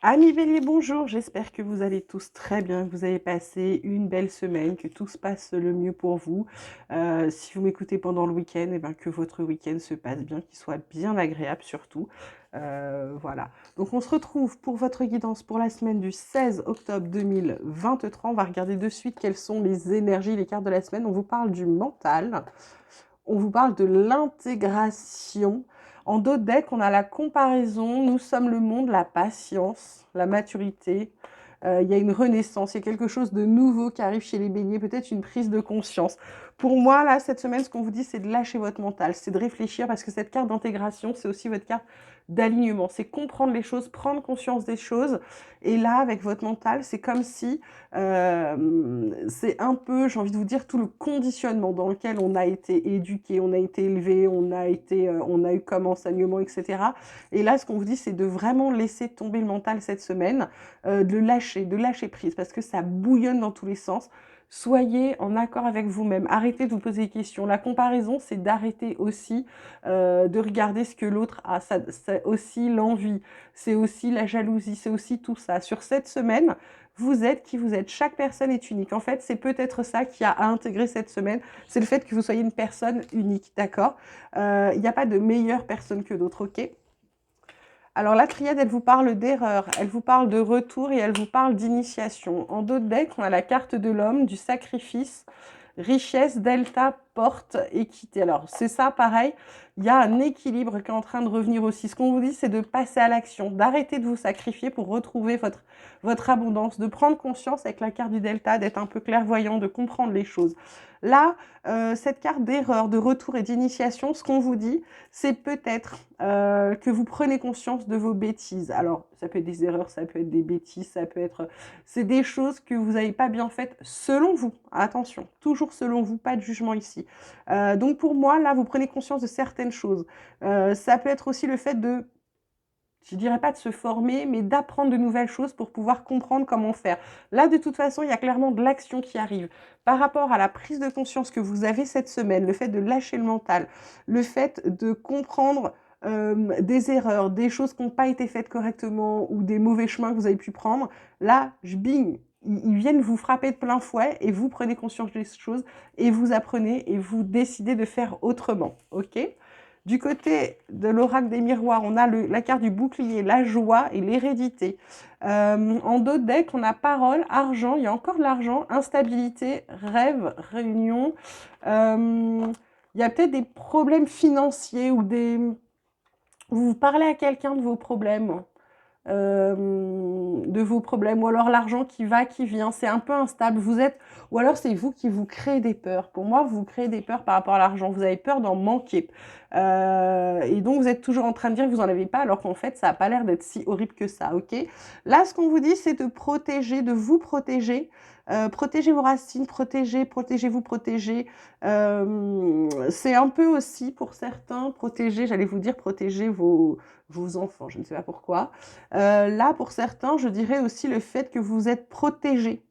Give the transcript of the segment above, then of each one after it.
Amis Bélier, bonjour, j'espère que vous allez tous très bien, que vous avez passé une belle semaine, que tout se passe le mieux pour vous. Si vous m'écoutez pendant le week-end, eh ben, que votre week-end se passe bien, qu'il soit bien agréable surtout. Voilà. Donc on se retrouve pour votre guidance pour la semaine du 16 octobre 2023. On va regarder de suite quelles sont les énergies, les cartes de la semaine. On vous parle du mental. On vous parle de l'intégration. En dos de deck, on a la comparaison, nous sommes le monde, la patience, la maturité. Il y a une renaissance, il y a quelque chose de nouveau qui arrive chez les béliers, peut-être une prise de conscience. Pour moi, là, cette semaine, ce qu'on vous dit, c'est de lâcher votre mental, c'est de réfléchir, parce que cette carte d'intégration, c'est aussi votre carte d'alignement. C'est comprendre les choses, prendre conscience des choses. Et là, avec votre mental, c'est comme si c'est un peu, j'ai envie de vous dire, tout le conditionnement dans lequel on a été éduqué, on a été élevé, on a eu comme enseignement, etc. Et là, ce qu'on vous dit, c'est de vraiment laisser tomber le mental cette semaine, de lâcher prise, parce que ça bouillonne dans tous les sens. Soyez en accord avec vous-même. Arrêtez de vous poser des questions. La comparaison, c'est d'arrêter aussi de regarder ce que l'autre a. C'est aussi l'envie, c'est aussi la jalousie, c'est aussi tout ça. Sur cette semaine, vous êtes qui vous êtes. Chaque personne est unique. En fait, c'est peut-être ça qui a à intégrer cette semaine. C'est le fait que vous soyez une personne unique, d'accord? Il n'y a pas de meilleure personne que d'autres, ok? Alors la triade, elle vous parle d'erreur, elle vous parle de retour et elle vous parle d'initiation. En dos de deck, on a la carte de l'homme, du sacrifice, richesse, delta, porte, équité. Alors c'est ça, pareil, il y a un équilibre qui est en train de revenir aussi. Ce qu'on vous dit, c'est de passer à l'action, d'arrêter de vous sacrifier pour retrouver votre abondance, de prendre conscience avec la carte du delta, d'être un peu clairvoyant, de comprendre les choses. Là, cette carte d'erreur, de retour et d'initiation, ce qu'on vous dit, c'est peut-être que vous prenez conscience de vos bêtises. Alors, ça peut être des erreurs, ça peut être des bêtises, ça peut être... C'est des choses que vous n'avez pas bien faites selon vous. Attention, toujours selon vous, pas de jugement ici. Donc pour moi, là, vous prenez conscience de certaines choses. Ça peut être aussi le fait de, je dirais pas de se former, mais d'apprendre de nouvelles choses pour pouvoir comprendre comment faire. Là, de toute façon, il y a clairement de l'action qui arrive. Par rapport à la prise de conscience que vous avez cette semaine, le fait de lâcher le mental, le fait de comprendre des erreurs, des choses qui n'ont pas été faites correctement ou des mauvais chemins que vous avez pu prendre, là, bing, ils viennent vous frapper de plein fouet et vous prenez conscience des choses et vous apprenez et vous décidez de faire autrement, ok? Du côté de l'oracle des miroirs, on a la carte du bouclier, la joie et l'hérédité. En dos de deck, on a parole, argent, il y a encore de l'argent, instabilité, rêve, réunion. Il y a peut-être des problèmes financiers ou des... Vous parlez à quelqu'un de vos problèmes, ou alors l'argent qui va, qui vient, c'est un peu instable, vous êtes, ou alors c'est vous qui vous créez des peurs. Pour moi, vous créez des peurs par rapport à l'argent, vous avez peur d'en manquer. Et donc vous êtes toujours en train de dire que vous n'en avez pas, alors qu'en fait, ça n'a pas l'air d'être si horrible que ça, ok? Là, ce qu'on vous dit, c'est de protéger, de vous protéger, protégez vos racines, protégez-vous, protégez. C'est un peu aussi, pour certains, protéger, j'allais vous dire, protéger vos enfants, je ne sais pas pourquoi. Là, pour certains, je dirais aussi le fait que vous êtes protégé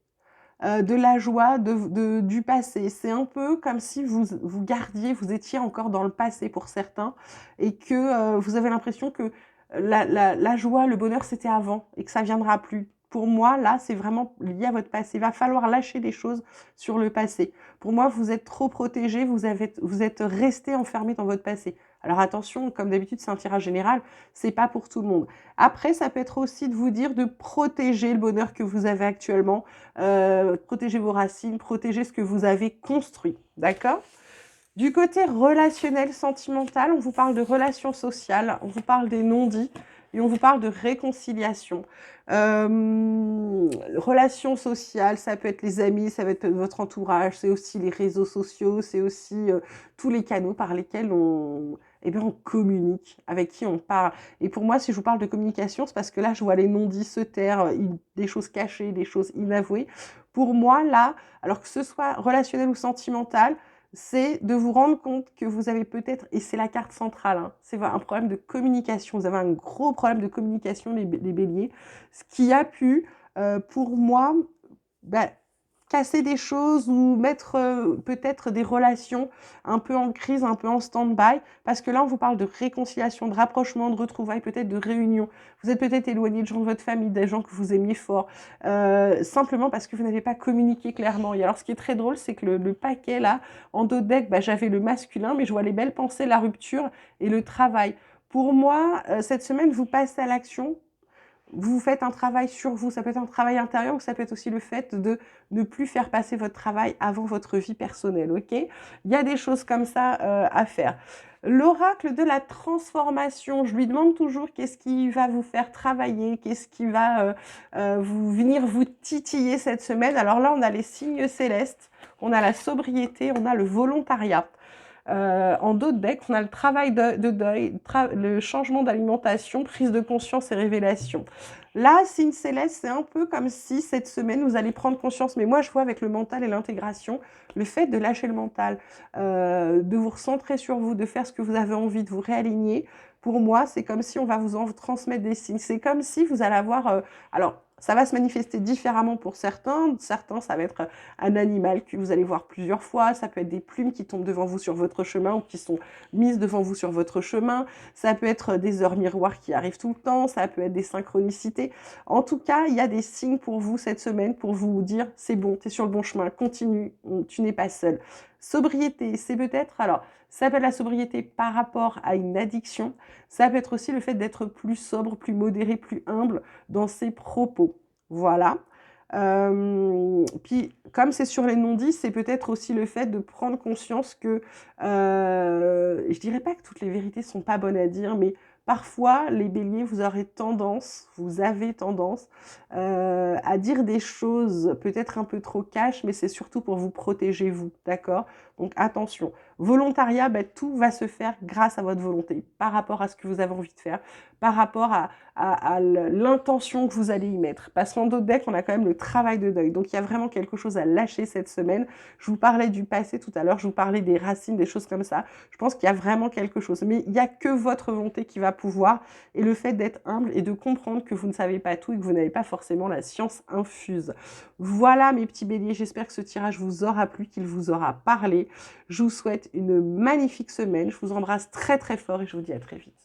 de la joie du passé. C'est un peu comme si vous gardiez, vous étiez encore dans le passé pour certains, et que vous avez l'impression que la joie, le bonheur, c'était avant, et que ça viendra plus. Pour moi, là, c'est vraiment lié à votre passé. Il va falloir lâcher des choses sur le passé. Pour moi, vous êtes trop protégé, vous êtes resté enfermé dans votre passé. Alors attention, comme d'habitude, c'est un tirage général, c'est pas pour tout le monde. Après, ça peut être aussi de vous dire de protéger le bonheur que vous avez actuellement, protéger vos racines, protéger ce que vous avez construit, d'accord? Du côté relationnel, sentimental, on vous parle de relations sociales, on vous parle des non-dits et on vous parle de réconciliation. Relations sociales, ça peut être les amis, ça va être votre entourage, c'est aussi les réseaux sociaux, c'est aussi tous les canaux par lesquels eh bien, on communique, avec qui on parle. Et pour moi, si je vous parle de communication, c'est parce que là, je vois les non-dits se taire, des choses cachées, des choses inavouées. Pour moi, là, alors que ce soit relationnel ou sentimental, c'est de vous rendre compte que vous avez peut-être, et c'est la carte centrale, hein, c'est un problème de communication, vous avez un gros problème de communication, les béliers, ce qui a pu, pour moi, bah, casser des choses ou mettre peut-être des relations un peu en crise, un peu en stand-by, parce que là, on vous parle de réconciliation, de rapprochement, de retrouvailles, peut-être de réunion. Vous êtes peut-être éloigné de gens de votre famille, des gens que vous aimiez fort, simplement parce que vous n'avez pas communiqué clairement. Et alors, ce qui est très drôle, c'est que le paquet, là, en dos de deck, bah, j'avais le masculin, mais je vois les belles pensées, la rupture et le travail. Pour moi, cette semaine, vous passez à l'action, vous faites un travail sur vous, ça peut être un travail intérieur ou ça peut être aussi le fait de ne plus faire passer votre travail avant votre vie personnelle, ok? Il y a des choses comme ça à faire. L'oracle de la transformation, je lui demande toujours qu'est-ce qui va vous faire travailler, qu'est-ce qui va venir vous titiller cette semaine. Alors là, on a les signes célestes, on a la sobriété, on a le volontariat. En dos de deck, on a le travail de deuil, le changement d'alimentation, prise de conscience et révélation. Là, signe céleste, c'est un peu comme si cette semaine, vous allez prendre conscience, mais moi je vois avec le mental et l'intégration, le fait de lâcher le mental, de vous recentrer sur vous, de faire ce que vous avez envie, de vous réaligner. Pour moi, c'est comme si on va vous en transmettre des signes. C'est comme si vous allez avoir... alors, ça va se manifester différemment pour certains. Certains, ça va être un animal que vous allez voir plusieurs fois. Ça peut être des plumes qui tombent devant vous sur votre chemin ou qui sont mises devant vous sur votre chemin. Ça peut être des heures miroirs qui arrivent tout le temps. Ça peut être des synchronicités. En tout cas, il y a des signes pour vous cette semaine pour vous dire c'est bon, tu es sur le bon chemin, continue, tu n'es pas seul. Sobriété, c'est peut-être, alors, ça peut être la sobriété par rapport à une addiction. Ça peut être aussi le fait d'être plus sobre, plus modéré, plus humble dans ses propos. Voilà. Puis, comme c'est sur les non-dits, c'est peut-être aussi le fait de prendre conscience que, je dirais pas que toutes les vérités sont pas bonnes à dire, mais parfois, les béliers, vous avez tendance à dire des choses peut-être un peu trop cash, mais c'est surtout pour vous protéger, vous, d'accord? Donc attention. Volontariat, ben, tout va se faire grâce à votre volonté, par rapport à ce que vous avez envie de faire, par rapport à l'intention que vous allez y mettre. Parce qu'en dos de deck, on a quand même le travail de deuil. Donc il y a vraiment quelque chose à lâcher cette semaine. Je vous parlais du passé tout à l'heure, je vous parlais des racines, des choses comme ça. Je pense qu'il y a vraiment quelque chose. Mais il n'y a que votre volonté qui va pouvoir. Et le fait d'être humble et de comprendre que vous ne savez pas tout et que vous n'avez pas forcément la science infuse. Voilà mes petits béliers, j'espère que ce tirage vous aura plu, qu'il vous aura parlé. Je vous souhaite une magnifique semaine. Je vous embrasse très très fort et je vous dis à très vite.